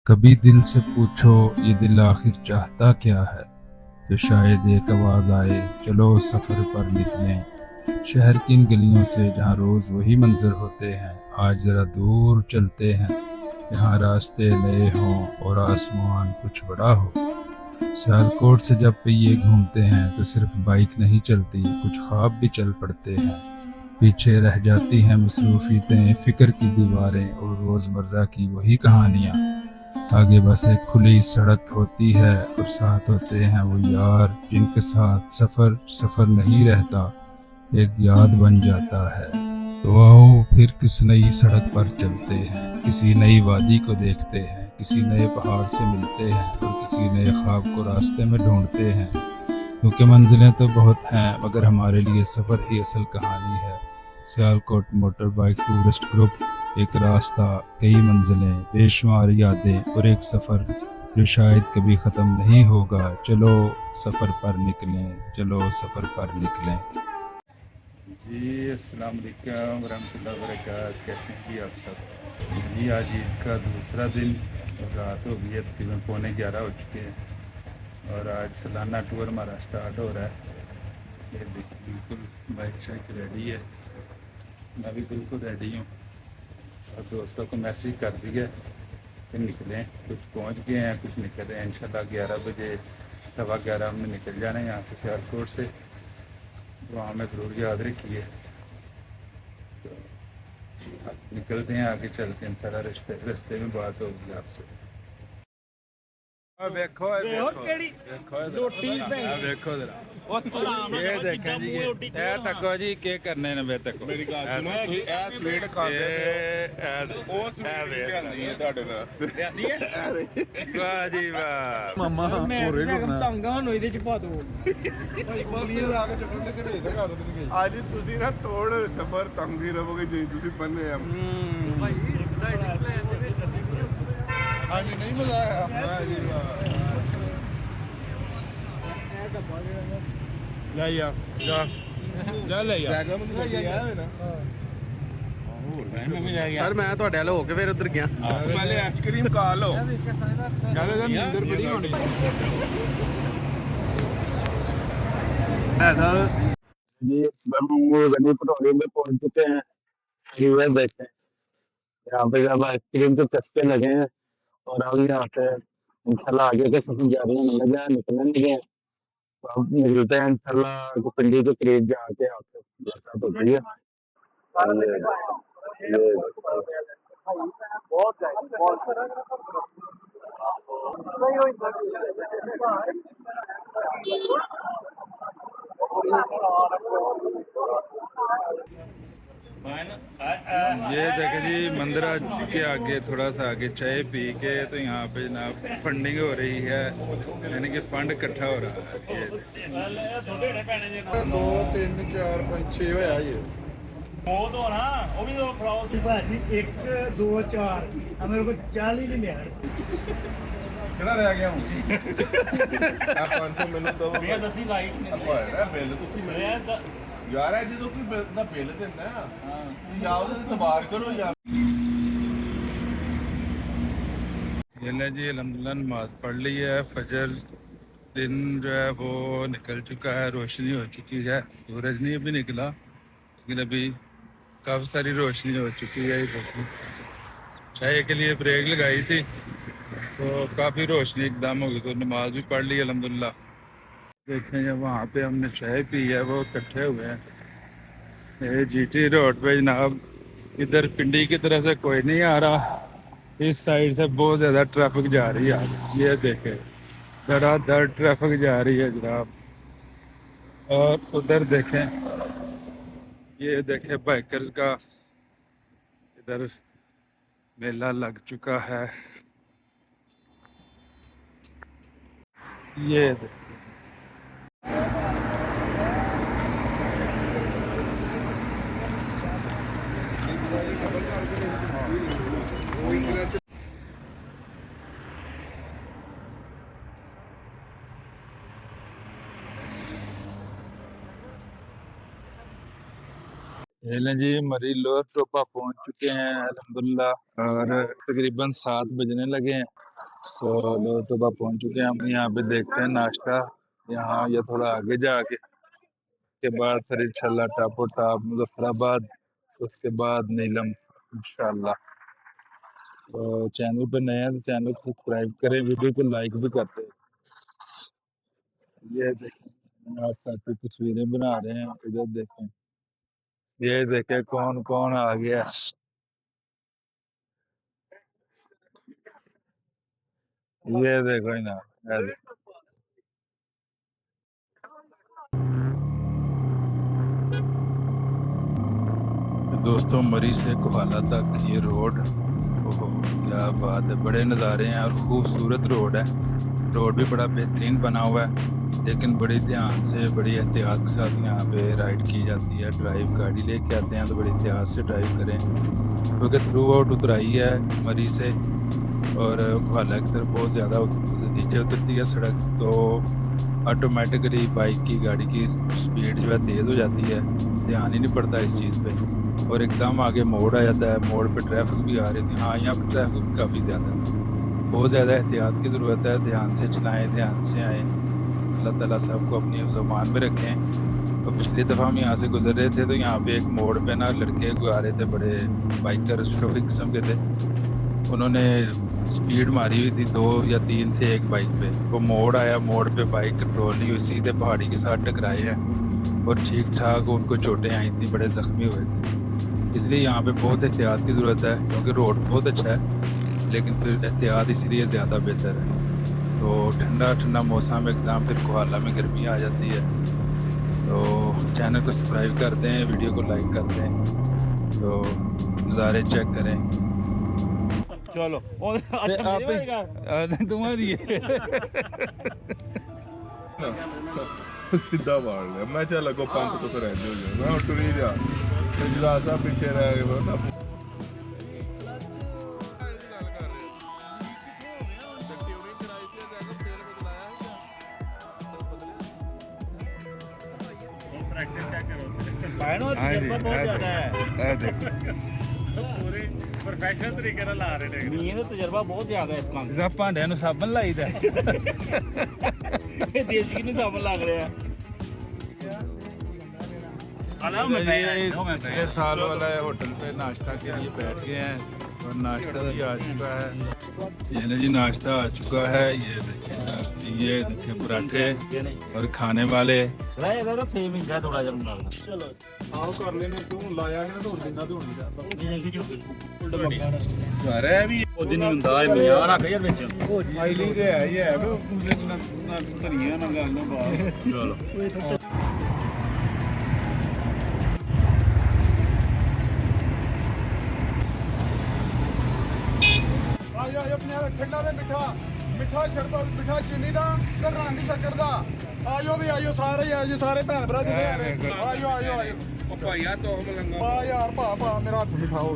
कभी दिल से पूछो ये दिल आखिर चाहता क्या है, तो शायद एक आवाज़ आए, चलो सफ़र पर निकलें। शहर की इन गलियों से जहाँ रोज़ वही मंजर होते हैं, आज ज़रा दूर चलते हैं, जहाँ रास्ते नए हों और आसमान कुछ बड़ा हो। सियालकोट से जब पहिए घूमते हैं तो सिर्फ बाइक नहीं चलती, कुछ ख्वाब भी चल पड़ते हैं। पीछे रह जाती हैं मसरूफियतें, फ़िक्र की दीवारें और रोज़मर्रा की वही कहानियाँ। आगे बस एक खुली सड़क होती है और साथ होते हैं वो यार जिनके साथ सफ़र सफ़र नहीं रहता, एक याद बन जाता है। तो आओ फिर किस नई सड़क पर चलते हैं, किसी नई वादी को देखते हैं, किसी नए पहाड़ से मिलते हैं और किसी नए ख्वाब को रास्ते में ढूंढते हैं। क्योंकि मंजिलें तो बहुत हैं मगर हमारे लिए सफ़र ही असल कहानी है। Sialkot motor bike tourist group, एक रास्ता, कई मंजिलें, बेशुमार यादें और एक सफ़र जो शायद कभी ख़त्म नहीं होगा। चलो सफ़र पर निकलें, चलो सफ़र पर निकलें। जी अस्सलाम वालेकुम रहमतुल्लाहि व बरकातहू। कैसे हैं जी आप सब? जी आज ईद का दूसरा दिन और रात हो गई है, तकरीबन पौने 11 हो चुके हैं और आज सालाना टूर हमारा स्टार्ट हो रहा है। ये देखिए बिल्कुल बाइक शाइक रेडी है, मैं भी बिल्कुल रेडी हूँ और दोस्तों को मैसेज कर दिया कि निकलें। कुछ पहुँच गए हैं, कुछ निकल रहे हैं। इंशाल्लाह 11 बजे, 11:15 में निकल जाना है यहाँ से सियालकोट से। वहाँ में ज़रूर याद रखिए। तो निकलते हैं, आगे चलते हैं, सारा रास्ते में बात होगी आपसे। देखो देखो देखो रोटी देखो जरा ये देखें जी, ये तको जी के करने ने बे तको मेरी गल सुनो ਤੁਸੀਂ ਇਹ ਸਵੇਟ ਖਾਂਦੇ ਤੇ ਉਹ ਸਵੇਟ ਲਿਆਂਦੀ ਹੈ ਤੁਹਾਡੇ ਵਾਸਤੇ ਲਿਆਂਦੀ ਹੈ ਵਾਹ ਜੀ ਵਾਹ ਮਮਾ ਹੋਰੇ ਗੁਰਨਾ ਤੰਗਾ ਨੂੰ ਇਹਦੇ ਚ ਪਾ ਦੋ ਭਾਈ ਲਾ ਕੇ ਚੱਕਣ ਤੇ ਭੇਜ ਦੇਗਾ ਉਦੋਂ ਤੁਸੀਂ ਅੱਜ ਤੁਸੀਂ ਨਾ ਤੋੜ ਸਫਰ ਤੰਗੀ ਰਹੋਗੇ ਜੇ ਤੁਸੀਂ ਬੰਨੇ ਆ ਭਾਈ हाँ जी नहीं मजा आया सर मैं ਤੁਹਾਡੇ ਵੱਲ ਹੋ ਕੇ ਫਿਰ ਉਧਰ ਗਿਆ पहले आइसक्रीम खा लो ज्यादा नींद बड़ी होनी जी गनी पटोरी में पहुंच चुके हैं। रिवर देखे यहाँ पे जब आइसक्रीम के चस्के लगे हैं और अब यहाँ पे इंशाल्लाह आगे के सफर जारी है, निकल जाए निकलेंगे। तो अब मिलते हैं इंशाल्लाह पिंडी के करीब जाके आपसे मुलाकात होती है। ये देखें जी मंदिर के आगे थोड़ा सा आगे चाय पी के तो यहाँ पे जनाब फंडिंग हो रही है, यानी कि फंड इकट्ठा हो रहा है। ये 2 3 4 5 6 ਹੋਇਆ ਇਹ ਉਹ ਤੋਂ ਨਾ ਉਹ ਵੀ ਦੋ ਫੜਾਓ ਭਾਜੀ 1 2 4 ਆ ਮੇਰੇ ਕੋਲ 40 ਨਹੀਂ ਲਿਆ ਕਿਹੜਾ ਰਹਿ ਗਿਆ ਹੁਣ ਆ 500 ਮੈਨੂੰ ਦੋ ਇਹ ਦਸੀ ਲਾਈਟ ਨਹੀਂ ਹੋਇਆ ਬਿੱਲ ਤੁਸੀਂ ਮੈਂ ਯਾਰ ਇਹ ਜਦੋਂ ਕੋਈ ਬਿੱਲ ਦਾ ਬਿੱਲ ਦਿੰਦਾ ਨਾ ਤੁਸੀਂ ਆਓ ਤੇ ਤਬਾਰ ਕਰੋ ਯਾਰ। ये ले जी अल्हम्दुलिल्लाह नमाज पढ़ ली है, फजर दिन जो है वो निकल चुका है, रोशनी हो चुकी है। सूरज नहीं अभी निकला लेकिन अभी काफ़ी सारी रोशनी हो चुकी है। चाय के लिए ब्रेक लगाई थी तो काफ़ी रोशनी एकदम हो गई, तो नमाज भी पढ़ ली अल्हम्दुलिल्लाह। देखें जब वहाँ पे हमने चाय पी है वो इकट्ठे हुए हैं। ये जीटी रोड पे जनाब, इधर पिंडी की तरफ से कोई नहीं आ रहा, इस साइड से बहुत ज़्यादा ट्रैफिक जा रही है। ये देखें धड़ाधड़ ट्रैफिक जा रही है जनाब। और उधर देखें, ये देखें बाइकर्स का इधर मेला लग चुका है। ये देखें। ये लें जी मरी लोअर टोपा पहुंच चुके हैं अल्हम्दुलिल्लाह और तकरीबन 7 बजने लगे हैं। तो दोस्तों अब पहुंच चुके हैं हम यहाँ पे देखते हैं नाश्ता यहाँ या थोड़ा आगे जाके के बाद फिर इंशाल्लाह टापो टाप मुजफ्फराबाद उसके बाद नीलम इंशाल्लाह। तो चैनल पे नए हैं तो चैनल को सब्सक्राइब करें वीडियो को लाइक भी करते हैं। ये देखें आप साथ तस्वीरें बना रहे हैं इधर देखें ये देखें कौन कौन आ गया ये देखो ना ये देखो। दोस्तों मरी से कोहाला तक ये रोड, ओहो क्या बात है, बड़े नज़ारे हैं और खूबसूरत रोड है। रोड भी बड़ा बेहतरीन बना हुआ है, लेकिन बड़ी ध्यान से बड़ी एहतियात के साथ यहाँ पे राइड की जाती है। ड्राइव गाड़ी लेके आते हैं तो बड़ी एहतियात से ड्राइव करें, क्योंकि थ्रू आउट उतराई है मरी से और कोहाला की तरफ बहुत ज़्यादा नीचे उतरती है सड़क, तो ऑटोमेटिकली बाइक की गाड़ी की स्पीड जो है तेज़ हो जाती है, ध्यान ही नहीं पड़ता इस चीज़ पे, और एकदम आगे मोड़ आ जाता है। मोड़ पे ट्रैफिक भी आ रही थी, हाँ यहाँ पे ट्रैफिक भी काफ़ी ज़्यादा है, बहुत ज़्यादा एहतियात की ज़रूरत है। ध्यान से चलाएं, ध्यान से आएँ, अल्लाह ताला सबको अपनी ज़ुबान में रखें। तो पिछली दफ़ा हम यहाँ से गुजर रहे थे तो यहाँ पे एक मोड़ पे ना लड़के आ रहे थे, बड़े बाइकर शोफी किस्म के थे, उन्होंने स्पीड मारी हुई थी, 2 या 3 थे एक बाइक पे। वो मोड़ आया, मोड़ पे बाइक कंट्रोल नहीं हुई, सीधे पहाड़ी के साथ टकराए हैं और ठीक ठाक उनको चोटें आई थी, बड़े ज़ख्मी हुए थे। इसलिए यहाँ पे बहुत एहतियात की ज़रूरत है, क्योंकि रोड बहुत अच्छा है, लेकिन फिर एहतियात इसलिए ज़्यादा बेहतर है। तो ठंडा ठंडा मौसम एकदम, फिर कोहाला में गर्मी आ जाती है। तो चैनल को सब्सक्राइब कर दें, वीडियो को लाइक कर दें, तो नज़ारे चेक करें। चलो तुम्हारी सीधा मार लिया मैं चल लगो पंप तो फिर हो गया मैं उठ नहीं जा जरा सा पीछे रह गया ना बहुत ज्यादा है, पूरे प्रोफेशनल तरीके ਨਾਲ ਲਾ ਰਹੇ ਨੇ। ਨਹੀਂ ਇਹਦਾ ਤਜਰਬਾ ਬਹੁਤ ਜ਼ਿਆਦਾ ਇਸ ਕੰਮ ਇਹਦਾ ਭਾਂਡਿਆਂ ਨੂੰ ਸਾਬਣ ਲਾਈਦਾ ਦਾ। ਇਹ ਦੇਸੀ ਨੂੰ ਸਾਬਣ ਲੱਗ ਰਿਹਾ। पिछले साल वाला होटल पे नाश्ता के लिए बैठ गए हैं और नाश्ता भी आ चुका है। ये ना जी नाश्ता आ चुका है, ये देखिए पराठे और खाने वाले। ਇਹਦਾ ਫੇਮ ਇੰਦਾ ਥੋੜਾ ਜਿਹਾ ਲੱਗਦਾ। ਚਲੋ ਆਹ ਕਰ ਲੈਨੇ ਤੂੰ ਲਾਇਆ ਹੈ ਨਾ ਧੋਣ ਦਿੰਦਾ ਧੋਣ ਦਾ ਇਹ ਦੇਖੀ ਜੋ ਸਾਰੇ ਵੀ ਉਹ ਨਹੀਂ ਹੁੰਦਾ ਇਹ ਯਾਰ ਰੱਖ ਯਾਰ ਵਿੱਚ ਆਈਲੀ ਤੇ ਹੈ ਹੀ ਹੈ ਨਾ ਧਨੀਆ ਨਾ ਗੱਲ ਨਾ ਬਾਤ ਚਲੋ ਆਇਆ ਆਪਣੇ ਠੰਡਾ ਤੇ ਮਿੱਠਾ ਛੱਡਦਾ ਮਿੱਠਾ ਚੀਨੀ ਦਾ ਤੇ ਰੰਗ ਸ਼ੱਕਰ ਦਾ ਆਇਓ ਵੀ ਆਇਓ ਸਾਰੇ ਭੈਣ ਭਰਾ ਜਿੱਥੇ ਆਇਓ ਉਹ ਭਾਈਆ ਤੋਹ ਮਲੰਗਾ ਪਾ ਯਾਰ ਭਾ ਮੇਰਾ ਹੱਥ ਮਿਠਾ ਹੋ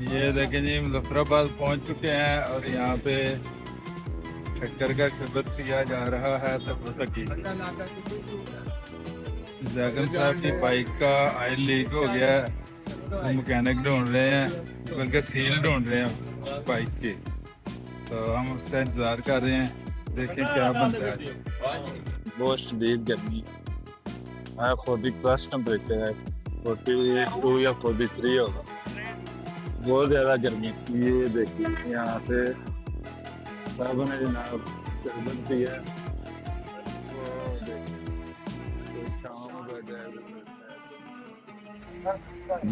ये देखें जी मुजफ्फराबाद पहुंच चुके हैं और यहाँ पे शक्कर का शरबत पिया जा रहा है। जैगन साहब की बाइक का ऑयल लीक हो गया है, तो मैकेनिक ढूंढ रहे हैं, बल्कि सील ढूंढ रहे हैं बाइक की, तो हम उसका इंतज़ार कर रहे हैं, देखें क्या बनता है। बहुत शदीद गर्मी है, 40+ टेम्परेचर है, 42 या 43 होगा, बहुत ज़्यादा गर्मी। ये देखिए यहाँ पे सब ने जनाब शरबत पिया है,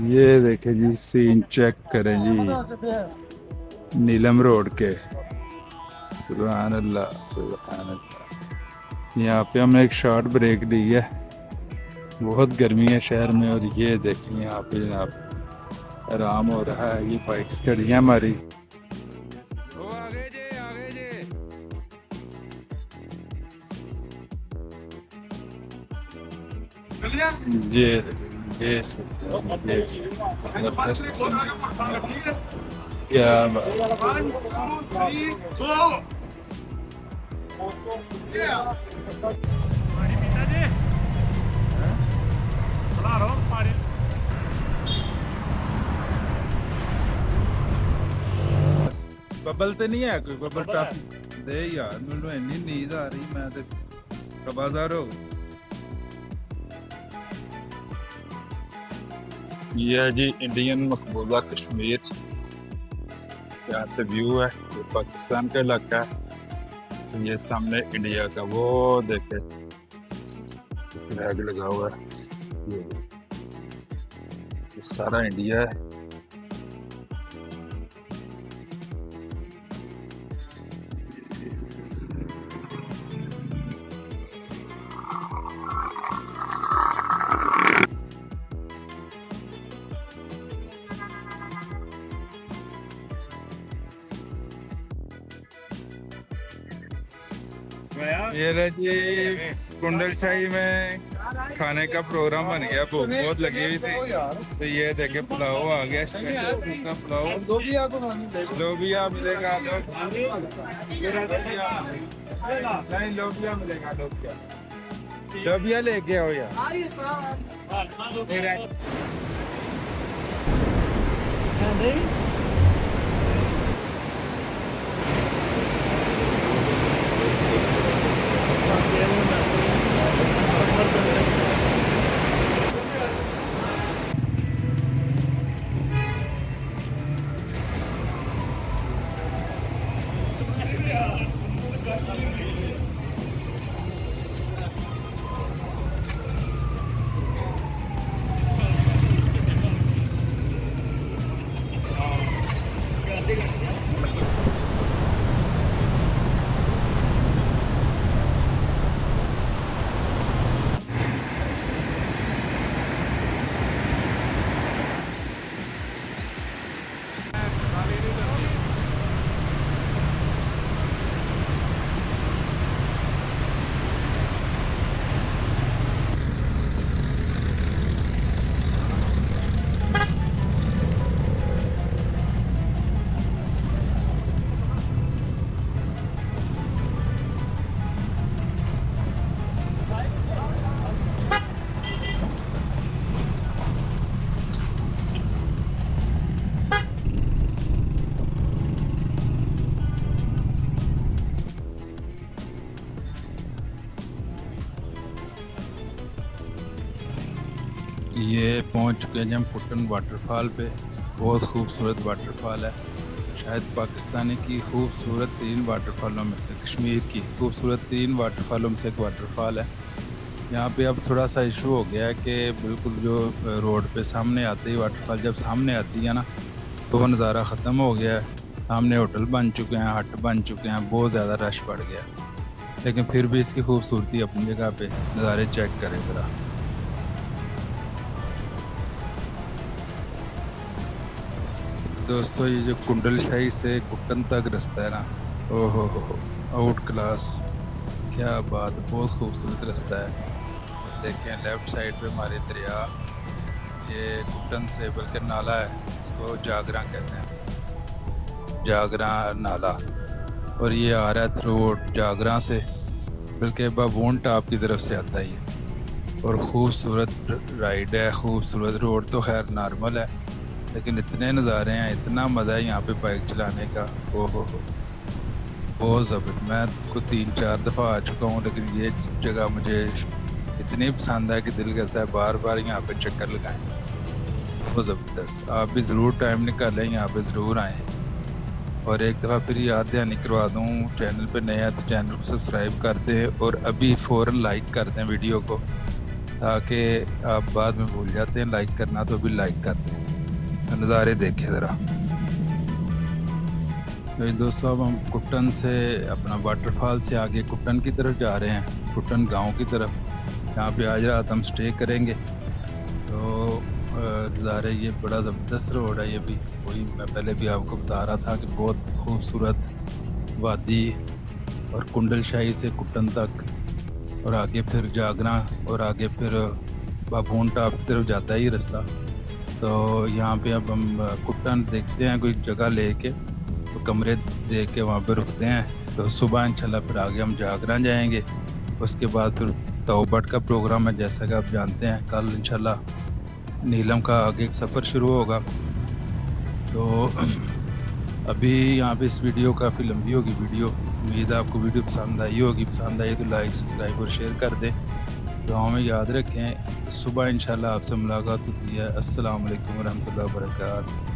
ये देखे जी सीन चेक करें जी नीलम रोड के। सुभान अल्लाह सुभान अल्लाह। यहाँ पे हमने एक शॉर्ट ब्रेक ली है, बहुत गर्मी है शहर में, और ये देखिए यहाँ पे जनाब आराम हो रहा है। ये बाइक्स खड़ी हैं हमारी, ये जबरदस्त क्या ਪਾਣੀ ਪੀਤਾ ਜੀ ਬੁਲਾ ਲਓ ਪਾਣੀ बबल तो नहीं है कोई बबल टॉफी दे यार मैनू इन्नी नींद आ रही मैं तो कबाजार हो गया। ये है जी इंडियन मकबूजा कश्मीर, यहाँ से व्यू है, ये पाकिस्तान का इलाका है, तो ये सामने इंडिया का वो देखे फ्लैग लगा हुआ है, ये सारा इंडिया है। ये रहा जी कुंडल शाही में खाने का प्रोग्राम बन गया, भूख बहुत लगी हुई थी, तो ये देखे पुलाव आ गया, पुलाव लोबिया मिलेगा, नहीं लोबिया मिलेगा, लोबिया लेके आओ यार। ये पहुंच चुके हैं हम कुटन वाटरफॉल पे। बहुत खूबसूरत वाटरफॉल है, शायद पाकिस्तानी की खूबसूरत तरीन वाटरफॉलों में से, कश्मीर की खूबसूरत तरीन वाटरफॉलों में से एक वाटरफॉल है। यहाँ पे अब थोड़ा सा इशू हो गया है कि बिल्कुल जो रोड पे सामने आते ही वाटरफॉल जब सामने आती है ना, तो वो नज़ारा ख़त्म हो गया है। सामने होटल बन चुके हैं, हट बन चुके हैं, बहुत ज़्यादा रश बढ़ गया, लेकिन फिर भी इसकी खूबसूरती अपनी जगह पे। नज़ारे चेक करें ज़रा। दोस्तों ये जो कुंडल शाही से कुटन तक रास्ता है ना, ओहो हो आउट क्लास, क्या बात, बहुत खूबसूरत रास्ता है। देखें लेफ़्ट साइड पे हमारे दरिया, ये कुटन से बल्कि नाला है, इसको जागरा कहते हैं, जागरा नाला, और ये आ रहा है थ्रू जागरा से, बल्कि बाबून टॉप की तरफ से आता है ये। और खूबसूरत राइड है, खूबसूरत रोड तो खैर नॉर्मल है, लेकिन इतने नज़ारे हैं, इतना मज़ा है यहाँ पे बाइक चलाने का, ओहो हो बहुत ज़बरदस्त। मैं को 3-4 दफ़ा आ चुका हूँ, लेकिन ये जगह मुझे इतनी पसंद है कि दिल करता है बार बार यहाँ पे चक्कर लगाएं। बहुत ज़बरदस्त, आप भी ज़रूर टाइम निकालें, यहाँ पे ज़रूर आएँ। और एक दफ़ा फिर याद ध्यानी करवा दूँ, चैनल पे नया तो चैनल को सब्सक्राइब कर दें और अभी फ़ौरन लाइक कर दें वीडियो को, ताकि आप बाद में भूल जाते हैं लाइक करना, तो अभी लाइक कर दें। नज़ारे देखें ज़रा। तो दोस्तों अब हम कुटन से अपना वाटरफॉल से आगे कुटन की तरफ जा रहे हैं, कुटन गांव की तरफ। यहाँ पे आज रात हम स्टे करेंगे। तो नज़ारे, ये बड़ा ज़बरदस्त रोड है, ये भी वही मैं पहले भी आपको बता रहा था कि बहुत खूबसूरत वादी, और कुंडल शाही से कुटन तक, और आगे फिर जागरा, और आगे फिर बाबून टॉप की तरफ जाता है ये रास्ता। तो यहाँ पे अब हम कुटन देखते हैं कोई जगह लेके, तो कमरे देख के वहाँ पे रुकते हैं। तो सुबह इंशाल्लाह फिर आगे हम जागरा जाएंगे, उसके बाद फिर तौबट का प्रोग्राम है, जैसा कि आप जानते हैं। कल इंशाल्लाह नीलम का आगे सफ़र शुरू होगा। तो अभी यहाँ पे इस वीडियो काफ़ी लंबी होगी वीडियो। उम्मीद है आपको वीडियो पसंद आई होगी। पसंद आई तो लाइक सब्सक्राइब और शेयर कर दें। दुआओं में याद रखें। सुबह इंशाल्लाह आपसे मुलाकात होती है। अस्सलाम वालेकुम रहमतुल्लाहि व बरकातहू।